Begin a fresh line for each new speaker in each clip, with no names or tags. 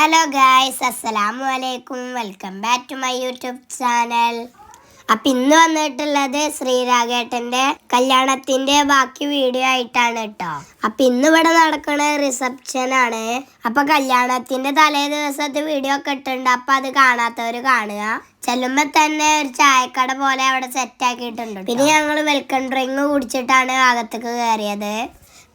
Hello guys, അസ്സലാമു അലൈക്കും. Welcome back to my YouTube channel. അപ്പം ഇന്ന് വന്നിട്ടുള്ളത് ശ്രീരാഗേട്ടൻ്റെ കല്യാണത്തിൻ്റെ ബാക്കി വീഡിയോ ആയിട്ടാണ് കേട്ടോ. അപ്പം ഇന്ന് ഇവിടെ നടക്കുന്ന റിസപ്ഷനാണ്. അപ്പം കല്യാണത്തിൻ്റെ തലേ ദിവസത്തെ വീഡിയോ ഒക്കെ ഇട്ടുണ്ട്. അപ്പം അത് കാണാത്തവർ കാണുക. ചെല്ലുമ്പോൾ തന്നെ ഒരു ചായക്കട പോലെ അവിടെ സെറ്റാക്കിയിട്ടുണ്ട്. പിന്നെ ഞങ്ങൾ വെൽക്കം ഡ്രിങ്ക് കുടിച്ചിട്ടാണ് അകത്തേക്ക് കയറിയത്.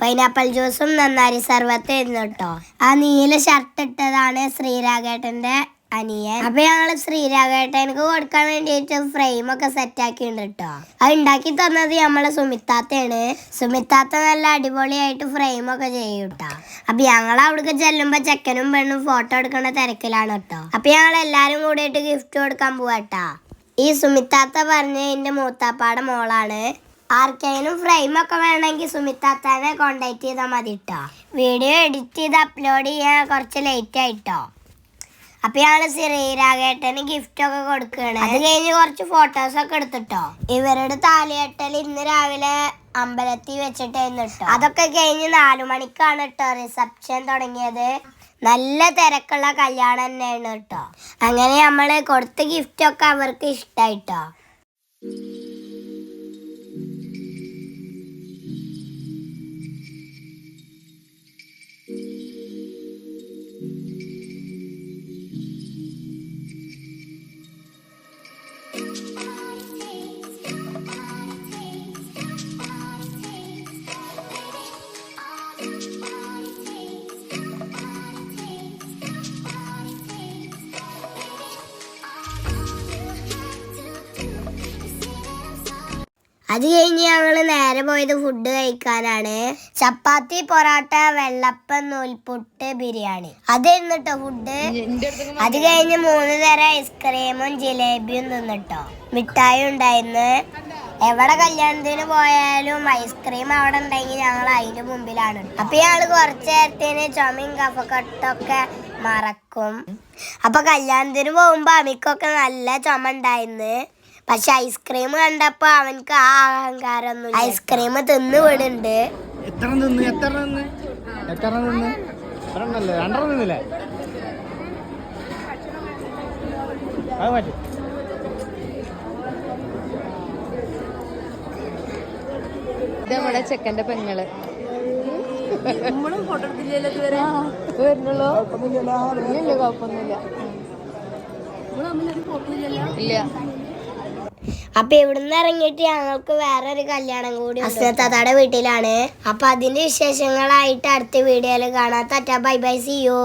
പൈനാപ്പിൾ ജ്യൂസും നന്നാരി സർവത്ത് ആയിരുന്നു കേട്ടോ. ആ നീല ഷർട്ട് ഇട്ടതാണ് ശ്രീരാഗേട്ടൻ്റെ അനിയൻ. അപ്പൊ ഞങ്ങള് ശ്രീരാഗേട്ടനക്ക് കൊടുക്കാൻ വേണ്ടിയിട്ട് ഫ്രെയിമൊക്കെ സെറ്റാക്കിയിട്ടുണ്ട് കേട്ടോ. അത് ഉണ്ടാക്കി തന്നത് നമ്മളെ സുമിത്താത്തയാണ്. സുമിത്താത്ത നല്ല അടിപൊളിയായിട്ട് ഫ്രെയിമൊക്കെ ചെയ്യും കേട്ടോ. അപ്പൊ ഞങ്ങൾ അവിടേക്ക് ചെല്ലുമ്പോ ചെക്കനും പെണ്ണും ഫോട്ടോ എടുക്കുന്ന തിരക്കിലാണ് കേട്ടോ. അപ്പൊ ഞങ്ങൾ എല്ലാരും കൂടിയിട്ട് ഗിഫ്റ്റ് കൊടുക്കാൻ പോവാട്ടാ. ഈ സുമിത്താത്ത പറഞ്ഞ എന്റെ മൂത്താപ്പാടെ മോളാണ്. ആർക്കെങ്കിലും ഫ്രെയിമൊക്കെ വേണമെങ്കിൽ സുമിത്താത്താനെ കോണ്ടാക്ട് ചെയ്താൽ മതി കേട്ടോ. വീഡിയോ എഡിറ്റ് ചെയ്ത് അപ്ലോഡ് ചെയ്യാൻ കുറച്ച് ലേറ്റ് ആയിട്ടോ. അപ്പൊ ഞങ്ങള് ശ്രീരാഗേട്ടന് ഗിഫ്റ്റ് ഒക്കെ കൊടുക്കുകയാണ്. അത് കഴിഞ്ഞ് കുറച്ച് ഫോട്ടോസൊക്കെ എടുത്തിട്ടോ. ഇവരുടെ താലികെട്ടൽ ഇന്ന് രാവിലെ അമ്പലത്തിൽ വെച്ചിട്ടായിരുന്നു കേട്ടോ. അതൊക്കെ കഴിഞ്ഞ് 4 മണിക്കാണ് കേട്ടോ റിസപ്ഷൻ തുടങ്ങിയത്. നല്ല തിരക്കുള്ള കല്യാണം തന്നെയാണ് കേട്ടോ. അങ്ങനെ നമ്മള് കൊടുത്ത ഗിഫ്റ്റൊക്കെ അവർക്ക് ഇഷ്ടായിട്ടോ. അത് കഴിഞ്ഞ് ഞങ്ങൾ നേരെ പോയത് ഫുഡ് കഴിക്കാനാണ്. ചപ്പാത്തി, പൊറോട്ട, വെള്ളപ്പം, നൂൽപുട്ട്, ബിരിയാണി അതായിരുന്നു കേട്ടോ ഫുഡ്. അത് കഴിഞ്ഞ് 3 തരം ഐസ്ക്രീമും ജിലേബിയും തിന്നിട്ടോ. മിഠായി ഉണ്ടായിരുന്നു. എവിടെ കല്യാണത്തിന് പോയാലും ഐസ്ക്രീം അവിടെ ഉണ്ടെങ്കിൽ ഞങ്ങൾ അതിന്റെ മുമ്പിലാണ്. അപ്പൊ ഞങ്ങള് കുറച്ച് നേരത്തിന് ചുമയും കഫക്കെട്ടൊക്കെ മറക്കും. അപ്പൊ കല്യാണത്തിന് പോകുമ്പോ അമിക്കൊക്കെ നല്ല ചുമ ഉണ്ടായിരുന്നു. പക്ഷെ ഐസ്ക്രീം കണ്ടപ്പോ അവനക്ക് ആ അഹങ്കാരൊന്നും. ഐസ്ക്രീം തിന്ന് വിടുന്നുണ്ട്.
നമ്മുടെ ചെക്കന്റെ പെങ്ങള് ഫോട്ടോ വരുന്നുള്ളൂ. കുഴപ്പമൊന്നുമില്ല. ഇല്ല.
അപ്പൊ ഇവിടുന്ന് ഇറങ്ങിയിട്ട് ഞങ്ങൾക്ക് വേറൊരു കല്യാണം കൂടി അസ്നത്താത്തയുടെ വീട്ടിലാണ്. അപ്പൊ അതിന്റെ വിശേഷങ്ങളായിട്ട് അടുത്ത വീഡിയോയിൽ കാണാം. Tata, bye bye, see U.